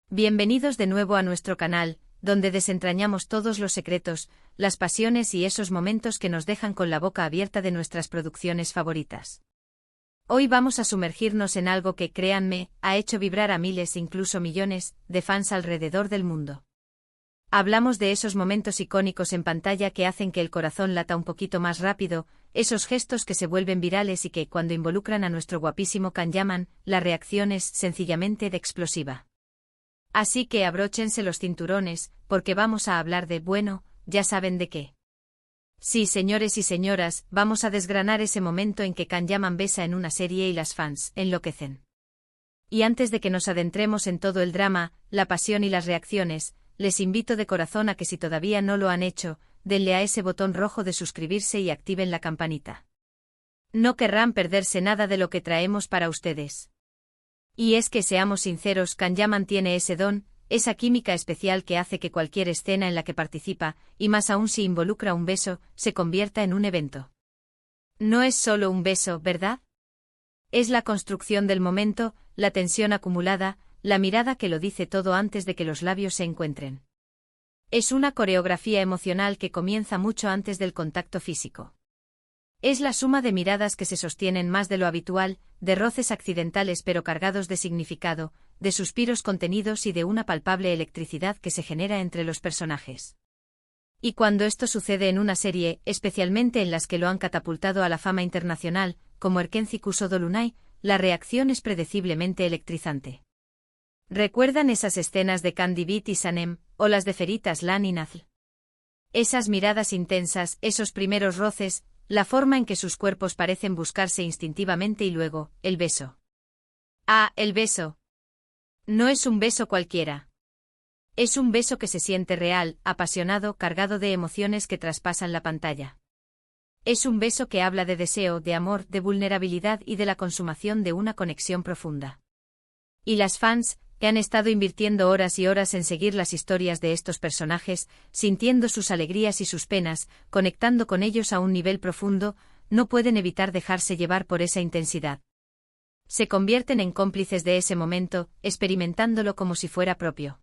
Bienvenidos de nuevo a nuestro canal, donde desentrañamos todos los secretos, las pasiones y esos momentos que nos dejan con la boca abierta de nuestras producciones favoritas. Hoy vamos a sumergirnos en algo que, créanme, ha hecho vibrar a miles e incluso millones de fans alrededor del mundo. Hablamos de esos momentos icónicos en pantalla que hacen que el corazón lata un poquito más rápido, esos gestos que se vuelven virales y que, cuando involucran a nuestro guapísimo Kanyaman, la reacción es sencillamente de explosiva. Así que abróchense los cinturones, porque vamos a hablar de, bueno, ya saben de qué. Sí, señores y señoras, vamos a desgranar ese momento en que Kanyaman besa en una serie y las fans enloquecen. Y antes de que nos adentremos en todo el drama, la pasión y las reacciones, les invito de corazón a que si todavía no lo han hecho, denle a ese botón rojo de suscribirse y activen la campanita. No querrán perderse nada de lo que traemos para ustedes. Y es que seamos sinceros, Kanyaman tiene ese don, esa química especial que hace que cualquier escena en la que participa, y más aún si involucra un beso, se convierta en un evento. No es solo un beso, ¿verdad? Es la construcción del momento, la tensión acumulada, la mirada que lo dice todo antes de que los labios se encuentren. Es una coreografía emocional que comienza mucho antes del contacto físico. Es la suma de miradas que se sostienen más de lo habitual, de roces accidentales pero cargados de significado, de suspiros contenidos y de una palpable electricidad que se genera entre los personajes. Y cuando esto sucede en una serie, especialmente en las que lo han catapultado a la fama internacional, como Erkenci Kuso Lunai, la reacción es predeciblemente electrizante. ¿Recuerdan esas escenas de Candy Beat y Sanem, o las de Ferit Aslan y Nazl? Esas miradas intensas, esos primeros roces, la forma en que sus cuerpos parecen buscarse instintivamente y luego, el beso. Ah, el beso. No es un beso cualquiera. Es un beso que se siente real, apasionado, cargado de emociones que traspasan la pantalla. Es un beso que habla de deseo, de amor, de vulnerabilidad y de la consumación de una conexión profunda. Y las fans, que han estado invirtiendo horas y horas en seguir las historias de estos personajes, sintiendo sus alegrías y sus penas, conectando con ellos a un nivel profundo, no pueden evitar dejarse llevar por esa intensidad. Se convierten en cómplices de ese momento, experimentándolo como si fuera propio.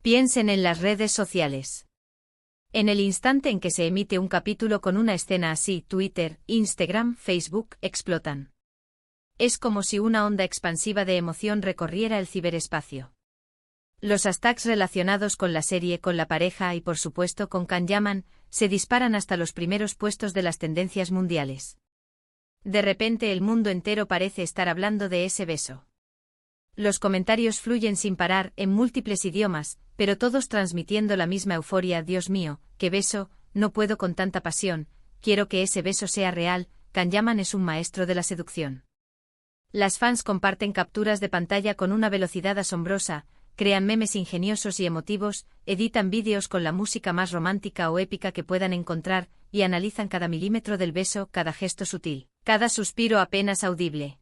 Piensen en las redes sociales. En el instante en que se emite un capítulo con una escena así, Twitter, Instagram, Facebook, explotan. Es como si una onda expansiva de emoción recorriera el ciberespacio. Los hashtags relacionados con la serie, con la pareja y por supuesto con Kanyaman, se disparan hasta los primeros puestos de las tendencias mundiales. De repente el mundo entero parece estar hablando de ese beso. Los comentarios fluyen sin parar, en múltiples idiomas, pero todos transmitiendo la misma euforia. Dios mío, qué beso, no puedo con tanta pasión, quiero que ese beso sea real. Kanyaman es un maestro de la seducción. Las fans comparten capturas de pantalla con una velocidad asombrosa, crean memes ingeniosos y emotivos, editan vídeos con la música más romántica o épica que puedan encontrar, y analizan cada milímetro del beso, cada gesto sutil, cada suspiro apenas audible.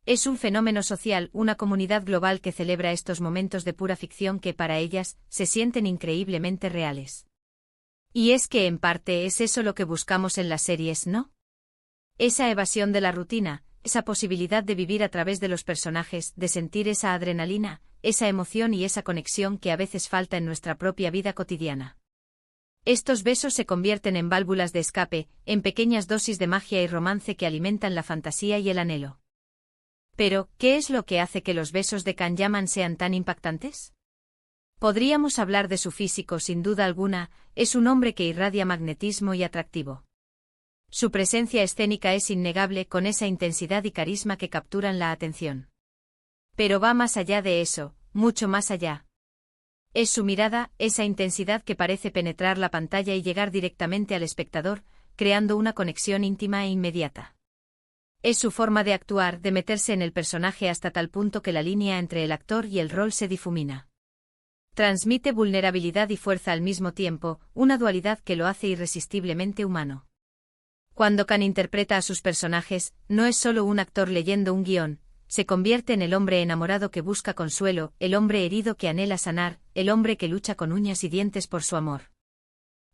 Es un fenómeno social, una comunidad global que celebra estos momentos de pura ficción que para ellas se sienten increíblemente reales. Y es que en parte es eso lo que buscamos en las series, ¿no? Esa evasión de la rutina, esa posibilidad de vivir a través de los personajes, de sentir esa adrenalina, esa emoción y esa conexión que a veces falta en nuestra propia vida cotidiana. Estos besos se convierten en válvulas de escape, en pequeñas dosis de magia y romance que alimentan la fantasía y el anhelo. Pero, ¿qué es lo que hace que los besos de Kanyaman sean tan impactantes? Podríamos hablar de su físico sin duda alguna, es un hombre que irradia magnetismo y atractivo. Su presencia escénica es innegable con esa intensidad y carisma que capturan la atención. Pero va más allá de eso, mucho más allá. Es su mirada, esa intensidad que parece penetrar la pantalla y llegar directamente al espectador, creando una conexión íntima e inmediata. Es su forma de actuar, de meterse en el personaje hasta tal punto que la línea entre el actor y el rol se difumina. Transmite vulnerabilidad y fuerza al mismo tiempo, una dualidad que lo hace irresistiblemente humano. Cuando Kan interpreta a sus personajes, no es solo un actor leyendo un guión, se convierte en el hombre enamorado que busca consuelo, el hombre herido que anhela sanar, el hombre que lucha con uñas y dientes por su amor.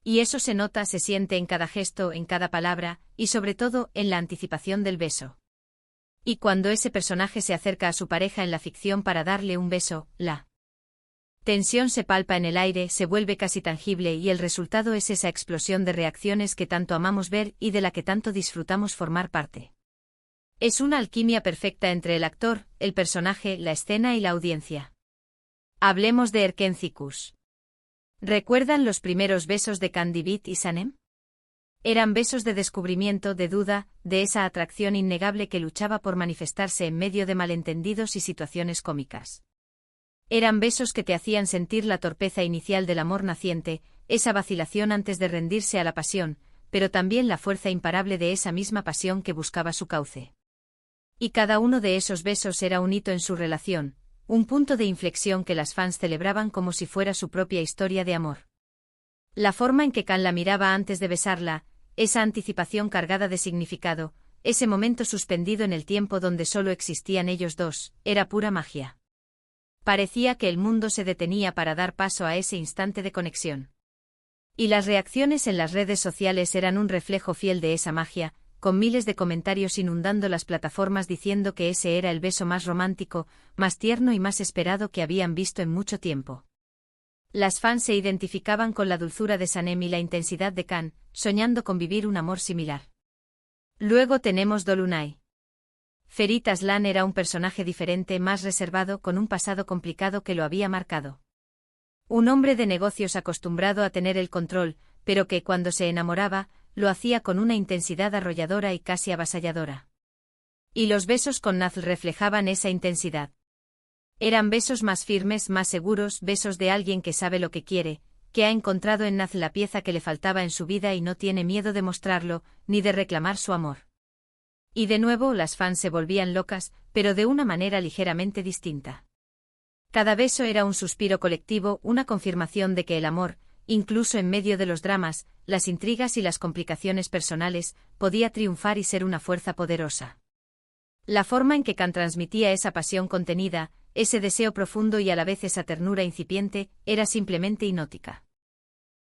Y eso se nota, se siente en cada gesto, en cada palabra, y sobre todo, en la anticipación del beso. Y cuando ese personaje se acerca a su pareja en la ficción para darle un beso, la Tensión se palpa en el aire, se vuelve casi tangible y el resultado es esa explosión de reacciones que tanto amamos ver y de la que tanto disfrutamos formar parte. Es una alquimia perfecta entre el actor, el personaje, la escena y la audiencia. Hablemos de Erkencikus. ¿Recuerdan los primeros besos de Candide y Sanem? Eran besos de descubrimiento, de duda, de esa atracción innegable que luchaba por manifestarse en medio de malentendidos y situaciones cómicas. Eran besos que te hacían sentir la torpeza inicial del amor naciente, esa vacilación antes de rendirse a la pasión, pero también la fuerza imparable de esa misma pasión que buscaba su cauce. Y cada uno de esos besos era un hito en su relación, un punto de inflexión que las fans celebraban como si fuera su propia historia de amor. La forma en que Can la miraba antes de besarla, esa anticipación cargada de significado, ese momento suspendido en el tiempo donde solo existían ellos dos, era pura magia. Parecía que el mundo se detenía para dar paso a ese instante de conexión. Y las reacciones en las redes sociales eran un reflejo fiel de esa magia, con miles de comentarios inundando las plataformas diciendo que ese era el beso más romántico, más tierno y más esperado que habían visto en mucho tiempo. Las fans se identificaban con la dulzura de Sanem y la intensidad de Can, soñando con vivir un amor similar. Luego tenemos Dolunay. Ferit Aslan era un personaje diferente, más reservado, con un pasado complicado que lo había marcado. Un hombre de negocios acostumbrado a tener el control, pero que cuando se enamoraba, lo hacía con una intensidad arrolladora y casi avasalladora. Y los besos con Nazl reflejaban esa intensidad. Eran besos más firmes, más seguros, besos de alguien que sabe lo que quiere, que ha encontrado en Nazl la pieza que le faltaba en su vida y no tiene miedo de mostrarlo, ni de reclamar su amor. Y de nuevo las fans se volvían locas, pero de una manera ligeramente distinta. Cada beso era un suspiro colectivo, una confirmación de que el amor, incluso en medio de los dramas, las intrigas y las complicaciones personales, podía triunfar y ser una fuerza poderosa. La forma en que Can transmitía esa pasión contenida, ese deseo profundo y a la vez esa ternura incipiente, era simplemente hipnótica.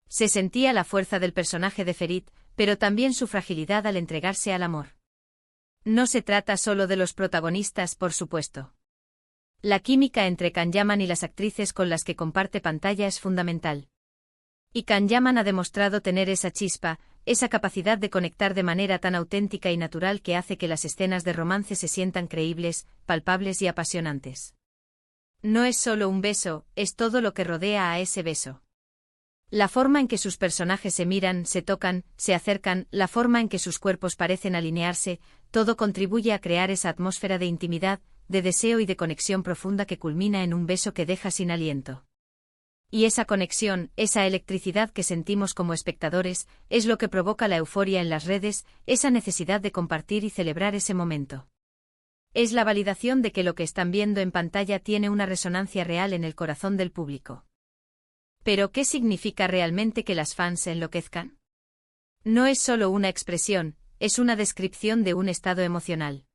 Se sentía la fuerza del personaje de Ferit, pero también su fragilidad al entregarse al amor. No se trata solo de los protagonistas, por supuesto. La química entre Can Yaman y las actrices con las que comparte pantalla es fundamental. Y Can Yaman ha demostrado tener esa chispa, esa capacidad de conectar de manera tan auténtica y natural que hace que las escenas de romance se sientan creíbles, palpables y apasionantes. No es solo un beso, es todo lo que rodea a ese beso. La forma en que sus personajes se miran, se tocan, se acercan, la forma en que sus cuerpos parecen alinearse, todo contribuye a crear esa atmósfera de intimidad, de deseo y de conexión profunda que culmina en un beso que deja sin aliento. Y esa conexión, esa electricidad que sentimos como espectadores, es lo que provoca la euforia en las redes, esa necesidad de compartir y celebrar ese momento. Es la validación de que lo que están viendo en pantalla tiene una resonancia real en el corazón del público. ¿Pero qué significa realmente que las fans se enloquezcan? No es solo una expresión, es una descripción de un estado emocional.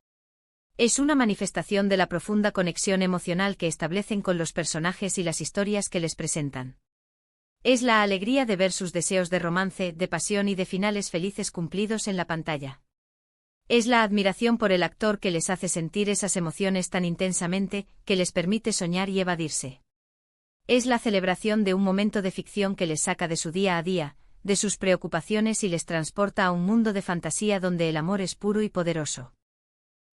Es una manifestación de la profunda conexión emocional que establecen con los personajes y las historias que les presentan. Es la alegría de ver sus deseos de romance, de pasión y de finales felices cumplidos en la pantalla. Es la admiración por el actor que les hace sentir esas emociones tan intensamente, que les permite soñar y evadirse. Es la celebración de un momento de ficción que les saca de su día a día, de sus preocupaciones y les transporta a un mundo de fantasía donde el amor es puro y poderoso.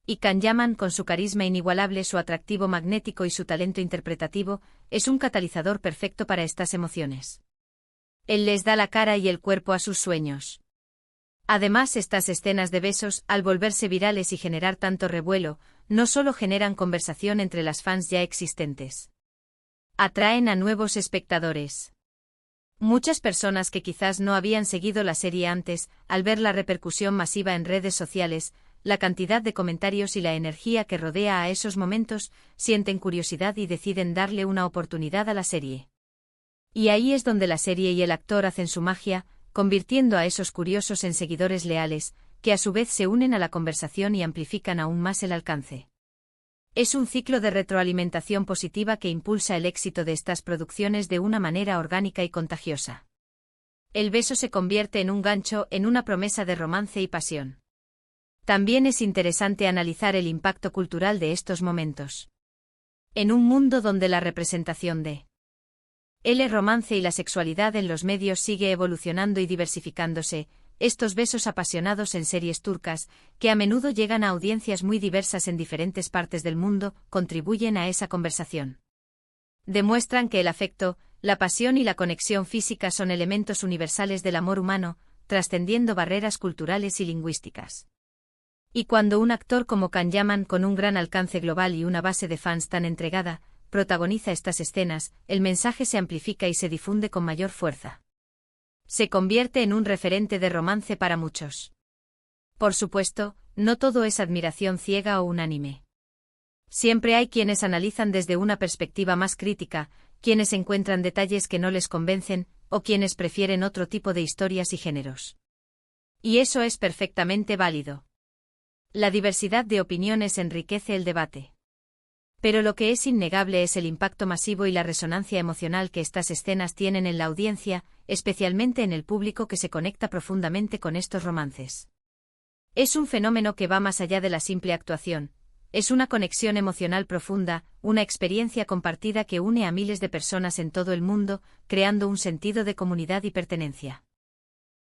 Y Can Yaman, con su carisma inigualable, su atractivo magnético y su talento interpretativo, es un catalizador perfecto para estas emociones. Él les da la cara y el cuerpo a sus sueños. Además, estas escenas de besos, al volverse virales y generar tanto revuelo, no solo generan conversación entre las fans ya existentes. Atraen a nuevos espectadores. Muchas personas que quizás no habían seguido la serie antes, al ver la repercusión masiva en redes sociales, la cantidad de comentarios y la energía que rodea a esos momentos, sienten curiosidad y deciden darle una oportunidad a la serie. Y ahí es donde la serie y el actor hacen su magia, convirtiendo a esos curiosos en seguidores leales, que a su vez se unen a la conversación y amplifican aún más el alcance. Es un ciclo de retroalimentación positiva que impulsa el éxito de estas producciones de una manera orgánica y contagiosa. El beso se convierte en un gancho, en una promesa de romance y pasión. También es interesante analizar el impacto cultural de estos momentos. En un mundo donde la representación de El romance y la sexualidad en los medios sigue evolucionando y diversificándose. Estos besos apasionados en series turcas, que a menudo llegan a audiencias muy diversas en diferentes partes del mundo, contribuyen a esa conversación. Demuestran que el afecto, la pasión y la conexión física son elementos universales del amor humano, trascendiendo barreras culturales y lingüísticas. Y cuando un actor como Can Yaman, con un gran alcance global y una base de fans tan entregada, protagoniza estas escenas, el mensaje se amplifica y se difunde con mayor fuerza. Se convierte en un referente de romance para muchos. Por supuesto, no todo es admiración ciega o unánime. Siempre hay quienes analizan desde una perspectiva más crítica, quienes encuentran detalles que no les convencen, o quienes prefieren otro tipo de historias y géneros. Y eso es perfectamente válido. La diversidad de opiniones enriquece el debate. Pero lo que es innegable es el impacto masivo y la resonancia emocional que estas escenas tienen en la audiencia, especialmente en el público que se conecta profundamente con estos romances. Es un fenómeno que va más allá de la simple actuación. Es una conexión emocional profunda, una experiencia compartida que une a miles de personas en todo el mundo, creando un sentido de comunidad y pertenencia.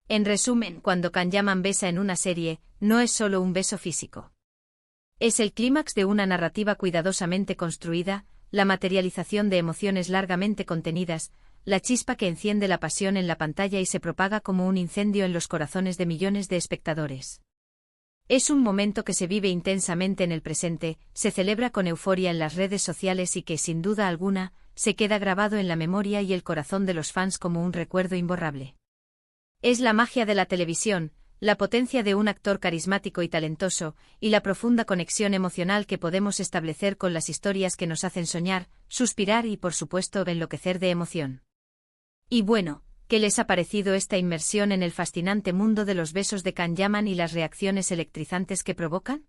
En resumen, cuando Can Yaman besa en una serie, no es solo un beso físico. Es el clímax de una narrativa cuidadosamente construida, la materialización de emociones largamente contenidas, la chispa que enciende la pasión en la pantalla y se propaga como un incendio en los corazones de millones de espectadores. Es un momento que se vive intensamente en el presente, se celebra con euforia en las redes sociales y que, sin duda alguna, se queda grabado en la memoria y el corazón de los fans como un recuerdo imborrable. Es la magia de la televisión, la potencia de un actor carismático y talentoso, y la profunda conexión emocional que podemos establecer con las historias que nos hacen soñar, suspirar y, por supuesto, enloquecer de emoción. Y bueno, ¿qué les ha parecido esta inmersión en el fascinante mundo de los besos de Can Yaman y las reacciones electrizantes que provocan?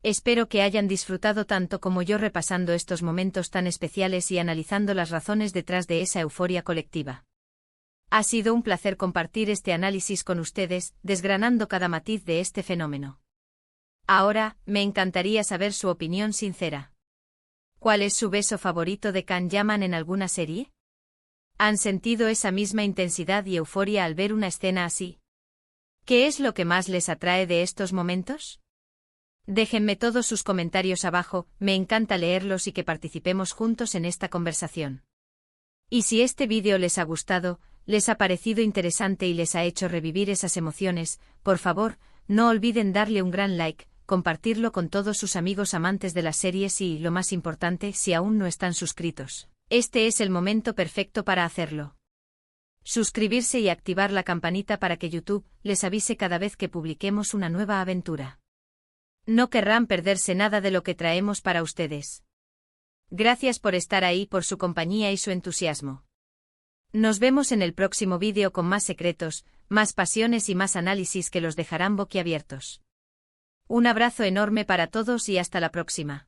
Espero que hayan disfrutado tanto como yo repasando estos momentos tan especiales y analizando las razones detrás de esa euforia colectiva. Ha sido un placer compartir este análisis con ustedes, desgranando cada matiz de este fenómeno. Ahora, me encantaría saber su opinión sincera. ¿Cuál es su beso favorito de Can Yaman en alguna serie? ¿Han sentido esa misma intensidad y euforia al ver una escena así? ¿Qué es lo que más les atrae de estos momentos? Déjenme todos sus comentarios abajo, me encanta leerlos y que participemos juntos en esta conversación. Y si este vídeo les ha gustado, les ha parecido interesante y les ha hecho revivir esas emociones, por favor, no olviden darle un gran like, compartirlo con todos sus amigos amantes de las series y, lo más importante, si aún no están suscritos, este es el momento perfecto para hacerlo. Suscribirse y activar la campanita para que YouTube les avise cada vez que publiquemos una nueva aventura. No querrán perderse nada de lo que traemos para ustedes. Gracias por estar ahí, por su compañía y su entusiasmo. Nos vemos en el próximo vídeo con más secretos, más pasiones y más análisis que los dejarán boquiabiertos. Un abrazo enorme para todos y hasta la próxima.